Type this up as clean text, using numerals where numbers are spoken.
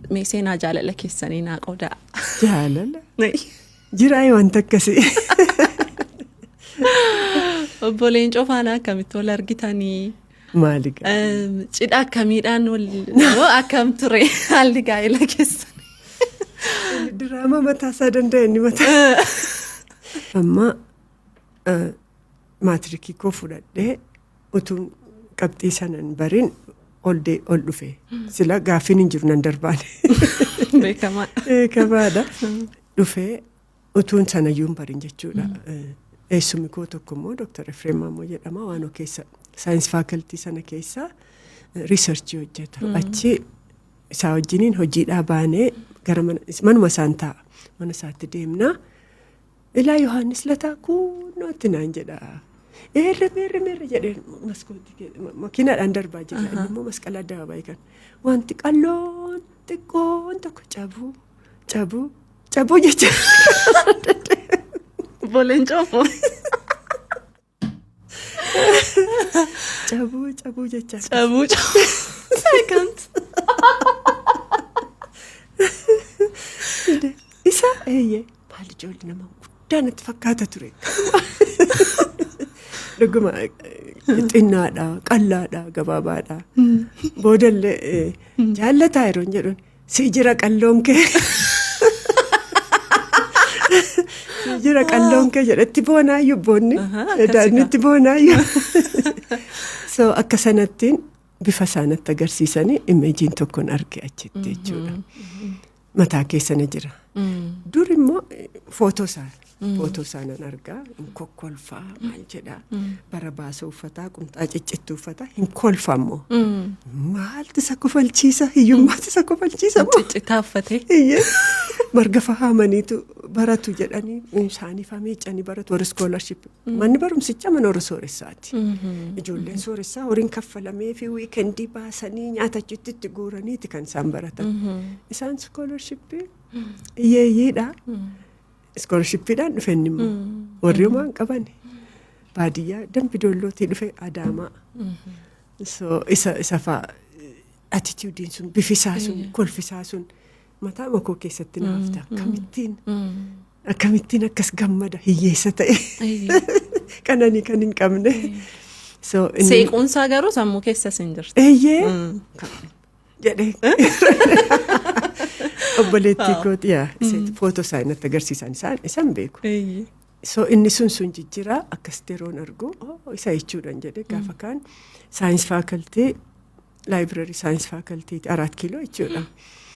meeseenaa jaalala keessanii naa qodaa. Jaalala? Jiraa wanta akkasii. Obbo Leencoo faana akkamitti wal argitanii? Maali gaa'ela? Cidha akkamiidhaan akkam ture haalli gaa'ela keessanii? Diraama mataasaa danda'e inni mataa. Amma maatirikii koo fudhadhee utuun qabxii sanan bariin ol dhufe. Sila gaaffiin hin jiru nan darbaane. Beekamaa. Beekamaadha. Dhufee utuun sanayyuu hin barin jechuudha. Eessummi koo tokko immoo Dr. Efreem Maammoo jedhama waanoo keessa saayinsii faakaltii sana keessa riisarchii hojjeta. Achi isaa wajjiniin hojiidhaa baanee gara manuma isaan taa'a. Mana isaatti deemnaa. Ilaa Yohaannis Lataa kunnootti naan jedha. Meerre jedheen maskootii makiinaadhaan darbaa jira. Inni immoo masqala addaabaa kan wanti qalloon xiqqoon tokko cabuu jecha. Boleen coofoo. Cabuu jecha. Cabuu. Second. Isa maal ijoollee nama guddaa natti fakkaata ture. Dhuguma xinnaadha, qallaadha, gabaabaadha. Boodallee jaallataa yeroo jedhuun si jira qalloon kee. Si jira qalloon kee jedhatti boonaayyuu boonni. Daannitti boonaayyuu. So akka sanattiin bifa isaanitti agarsiisanii imeejiin tokkoon arge achitti jechuudha. Mataa keessana jira. Dur immoo footoo isaanan argaa hin kokkolfaa maal jedhaa bara baasa uffataa qumxaa ciccittuu uffataa hin kolfa immoo maaltu isa kofalchiisa hiyyummaatu isa kofalchiisa immoo ciccitaa uffatee marga fahaamaniitu baratu jedhanii isaanii miicanii baratu warri iskoolarshiip manni barumsichaa mana warra sooressaati ijoolleen sooressaa horiin kaffalamee fi wiikendii baasanii nyaatachuutti itti guuraniiti kan isaan baratan isaan iskoolarshiippii iyyeeyyiidha. Iskoolarshiippiidhaan dhufeenni immoo warri homaan qaban baadiyyaa Dambidollootii dhufe Adaamaa. So isa fa'a attituudiin sun bifisaa sun kolfisaa sun mataa makoo keessatti naafta akkamittiin akkas gammada hiyyeessa ta'e kananii kan hin qabne. Seequunsaa garuu sammuu keessas hin jirti. Jedhee. Obboleettii kootiyaa footoo isaa natti agarsiisan isaan beeku. So inni sun jijjiiraa akkas yeroon argu isa jechuudhaan jedhe gaafa kaan saayinsii faakaltii laayibireerii saayinsii faakaltii 4 kiiloo jechuudha.